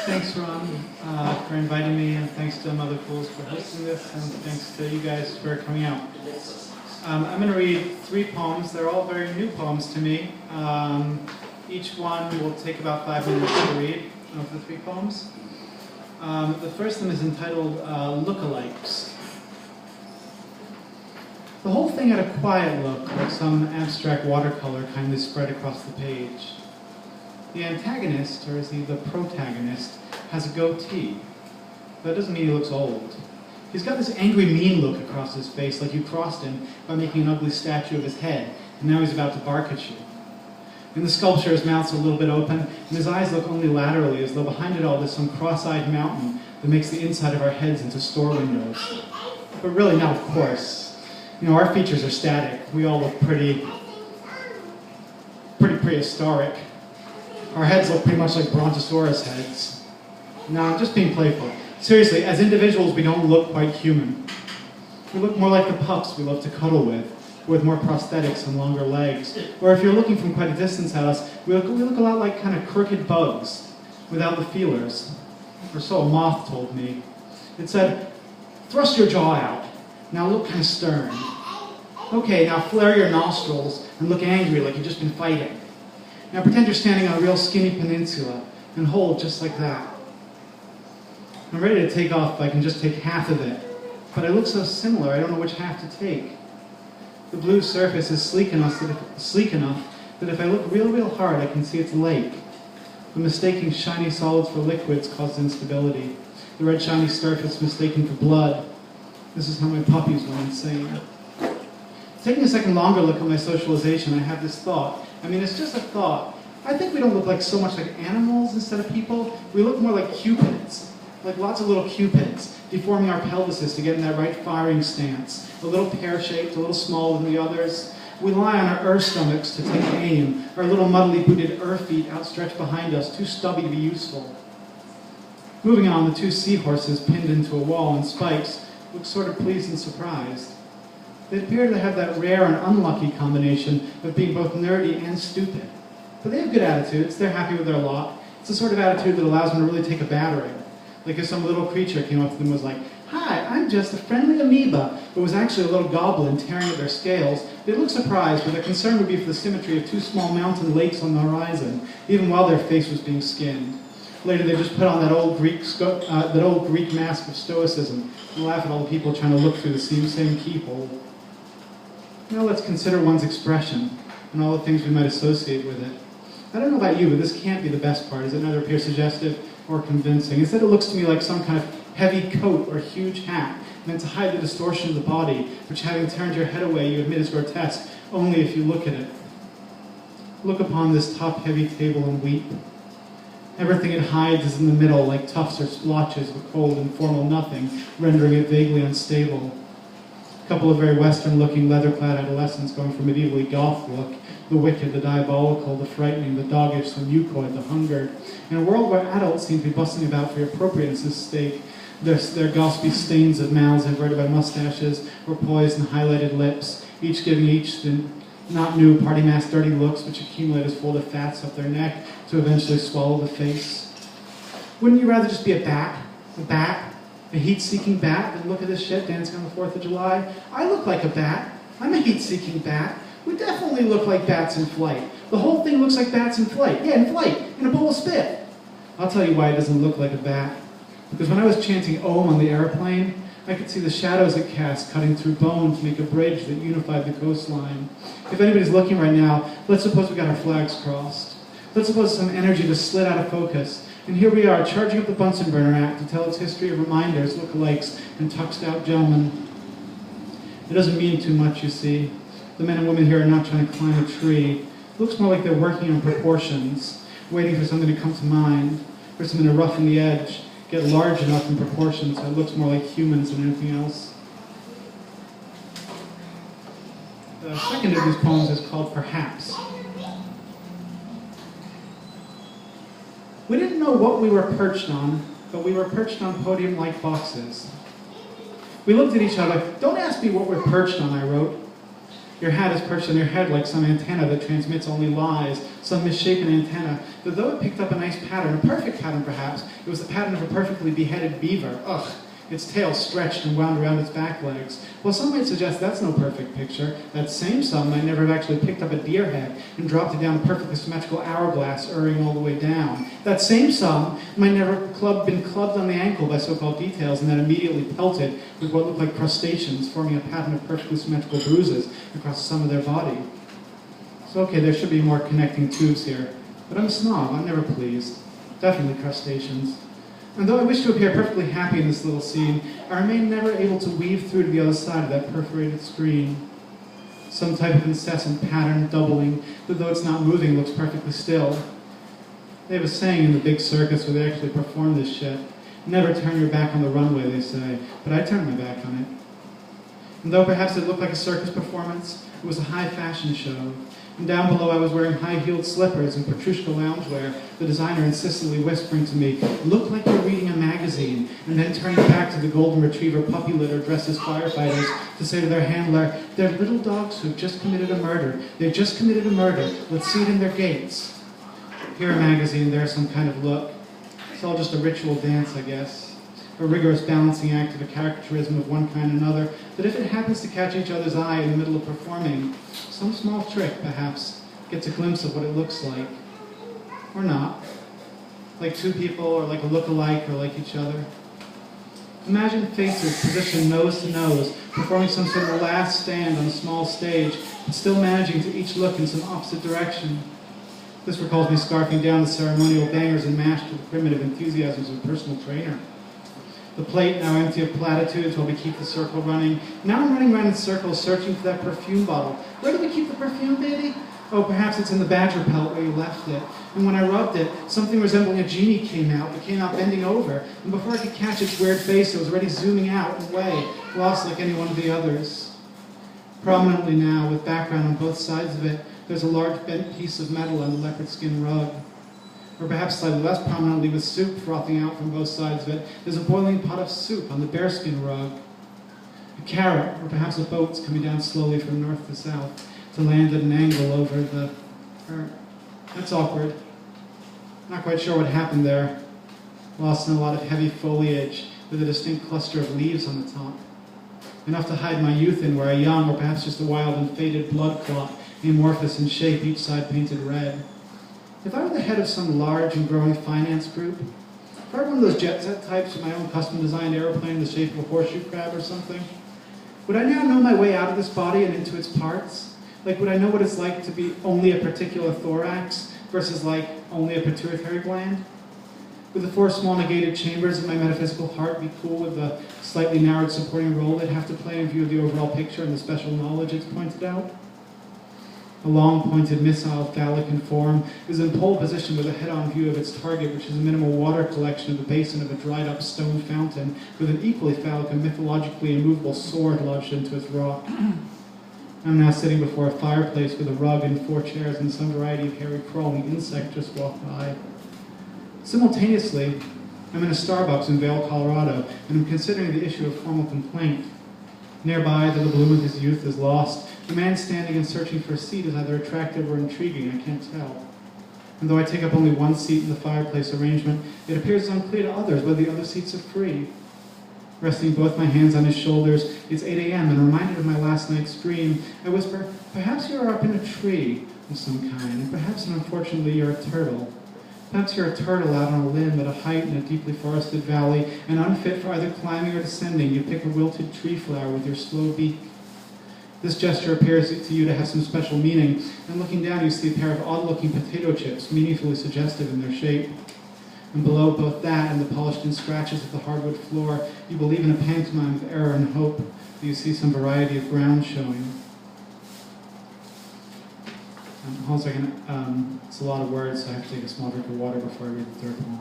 Thanks, Ron, for inviting me, and thanks to Mother Fools for hosting this, and thanks to you guys for coming out. I'm going to read 3 poems. They're all very new poems to me. Each one will take about 5 minutes to read of the 3 poems. The first one is entitled Lookalikes. The whole thing had a quiet look, like some abstract watercolor kindly spread across the page. The antagonist, or is he the protagonist, has a goatee. That doesn't mean he looks old. He's got this angry, mean look across his face, like you crossed him by making an ugly statue of his head, and now he's about to bark at you. In the sculpture, his mouth's a little bit open, and his eyes look only laterally, as though behind it all there's some cross-eyed mountain that makes the inside of our heads into store windows. But really, now, of course, our features are static. We all look pretty prehistoric. Our heads look pretty much like Brontosaurus heads. No, I'm just being playful. Seriously, as individuals, we don't look quite human. We look more like the pups we love to cuddle with more prosthetics and longer legs. Or if you're looking from quite a distance at us, we look a lot like kind of crooked bugs without the feelers. Or so a moth told me. It said, "Thrust your jaw out. Now look kind of stern. Okay, now flare your nostrils and look angry like you've just been fighting. Now pretend you're standing on a real skinny peninsula and hold just like that." I'm ready to take off if I can just take half of it. But I look so similar, I don't know which half to take. The blue surface is sleek enough that if I look real hard, I can see it's a lake. The mistaking shiny solids for liquids causes instability. The red shiny surface mistaken for blood. This is how my puppies went insane. Taking a second longer look at my socialization, I have this thought. It's just a thought. I think we don't look like so much like animals instead of people. We look more like cupids, like lots of little cupids, deforming our pelvises to get in that right firing stance. A little pear-shaped, a little smaller than the others. We lie on our stomachs to take aim, our little muddly booted feet outstretched behind us, too stubby to be useful. Moving on, the 2 seahorses pinned into a wall on spikes look sort of pleased and surprised. They appear to have that rare and unlucky combination of being both nerdy and stupid. But they have good attitudes. They're happy with their lot. It's the sort of attitude that allows them to really take a battering. Like if some little creature came up to them and was like, "Hi, I'm just a friendly amoeba," but was actually a little goblin tearing at their scales, they'd look surprised, but their concern would be for the symmetry of 2 small mountain lakes on the horizon, even while their face was being skinned. Later, they just put on that old Greek mask of stoicism and laugh at all the people trying to look through the same keyhole. Now let's consider one's expression and all the things we might associate with it. I don't know about you, but this can't be the best part, as it neither appears suggestive or convincing. Instead, it looks to me like some kind of heavy coat or huge hat meant to hide the distortion of the body, which, having turned your head away, you admit is grotesque only if you look at it. Look upon this top-heavy table and weep. Everything it hides is in the middle, like tufts or splotches of a cold and formal nothing, rendering it vaguely unstable. A couple of very Western-looking, leather-clad adolescents going for medievally goth look, the wicked, the diabolical, the frightening, the doggish, the mucoid, the hungered. In a world where adults seem to be bustling about for appropriateness' sake, their gossipy stains of mouths averted by mustaches or poised and highlighted lips, each giving each the not new party mask dirty looks which accumulate as folded fats up their neck to eventually swallow the face. Wouldn't you rather just be a bat? A heat-seeking bat, and look at this shit dancing on the 4th of July? I look like a bat. I'm a heat-seeking bat. We definitely look like bats in flight. The whole thing looks like bats in flight. Yeah, in flight, in a bowl of spit. I'll tell you why it doesn't look like a bat. Because when I was chanting Om on the airplane, I could see the shadows it cast cutting through bone to make a bridge that unified the coastline. If anybody's looking right now, let's suppose we got our flags crossed. Let's suppose some energy just slid out of focus. And here we are, charging up the Bunsen burner act to tell its history of reminders, lookalikes, and tuxed-out gentlemen. It doesn't mean too much, you see. The men and women here are not trying to climb a tree. It looks more like they're working on proportions, waiting for something to come to mind, for something to roughen the edge, get large enough in proportion so it looks more like humans than anything else. The second of these poems is called Perhaps. We didn't know what we were perched on, but we were perched on podium-like boxes. We looked at each other. "Don't ask me what we're perched on," I wrote. Your hat is perched on your head like some antenna that transmits only lies, some misshapen antenna, that though it picked up a nice pattern, a perfect pattern perhaps, it was the pattern of a perfectly beheaded beaver. Ugh! Its tail stretched and wound around its back legs. Well, some might suggest that's no perfect picture. That same some might never have actually picked up a deer head and dropped it down a perfectly symmetrical hourglass, erring all the way down. That same some might never have been clubbed on the ankle by so-called details and then immediately pelted with what looked like crustaceans, forming a pattern of perfectly symmetrical bruises across some of their body. So okay, there should be more connecting tubes here. But I'm a snob, I'm never pleased. Definitely crustaceans. And though I wish to appear perfectly happy in this little scene, I remain never able to weave through to the other side of that perforated screen. Some type of incessant pattern doubling, that though it's not moving, looks perfectly still. They have a saying in the big circus where they actually perform this shit. Never turn your back on the runway, they say, but I turned my back on it. And though perhaps it looked like a circus performance, it was a high fashion show. And down below I was wearing high-heeled slippers and Petrushka loungewear, the designer insistently whispering to me, "Look like you're reading a magazine," and then turning back to the golden retriever puppy litter dressed as firefighters to say to their handler, "They're little dogs who've just committed a murder. They've just committed a murder. Let's see it in their gaits." Here a magazine, there some kind of look. It's all just a ritual dance, I guess. A rigorous balancing act of a caricaturism of one kind and another, that if it happens to catch each other's eye in the middle of performing, some small trick, perhaps, gets a glimpse of what it looks like. Or not. Like two people, or like a look-alike, or like each other. Imagine faces positioned nose to nose, performing some sort of last stand on a small stage, but still managing to each look in some opposite direction. This recalls me scarfing down the ceremonial bangers and mash to the primitive enthusiasms of a personal trainer. The plate now empty of platitudes while we keep the circle running. Now I'm running around in circles searching for that perfume bottle. Where did we keep the perfume, baby? Oh, perhaps it's in the badger pelt where you left it. And when I rubbed it, something resembling a genie came out. It came out bending over. And before I could catch its weird face, it was already zooming out and away, lost like any one of the others. Prominently now, with background on both sides of it, there's a large bent piece of metal on the leopard skin rug. Or perhaps slightly less prominently, with soup frothing out from both sides of it, there's a boiling pot of soup on the bearskin rug. A carrot, or perhaps a boat's coming down slowly from north to south to land at an angle over the... That's awkward. Not quite sure what happened there. Lost in a lot of heavy foliage with a distinct cluster of leaves on the top. Enough to hide my youth in where a young, or perhaps just a wild and faded blood clot, amorphous in shape, each side painted red. If I were the head of some large and growing finance group, if I were one of those jet set types with my own custom-designed airplane in the shape of a horseshoe crab or something, would I now know my way out of this body and into its parts? Like, would I know what it's like to be only a particular thorax versus, like, only a pituitary gland? Would the four small negated chambers of my metaphysical heart be cool with the slightly narrowed supporting role they'd have to play in view of the overall picture and the special knowledge it's pointed out? A long-pointed missile, phallic in form, is in pole position with a head-on view of its target, which is a minimal water collection of the basin of a dried-up stone fountain with an equally phallic and mythologically immovable sword lodged into its rock. I'm now sitting before a fireplace with a rug and 4 chairs and some variety of hairy crawling insect just walked by. Simultaneously, I'm in a Starbucks in Vail, Colorado, and I'm considering the issue of formal complaint. Nearby, though the bloom of his youth is lost, the man standing and searching for a seat is either attractive or intriguing, I can't tell. And though I take up only one seat in the fireplace arrangement, it appears unclear to others whether the other seats are free. Resting both my hands on his shoulders, it's 8 a.m., and reminded of my last night's dream, I whisper, "Perhaps you are up in a tree of some kind, and perhaps, and unfortunately, you're a turtle. Perhaps you're a turtle out on a limb at a height in a deeply forested valley, and unfit for either climbing or descending, you pick a wilted tree flower with your slow beak. This gesture appears to you to have some special meaning, and looking down you see a pair of odd-looking potato chips, meaningfully suggestive in their shape. And below both that and the polished-in scratches of the hardwood floor, you believe in a pantomime of error and hope, that you see some variety of ground showing." Hold on a second. It's a lot of words, so I have to take a small drink of water before I read the third one.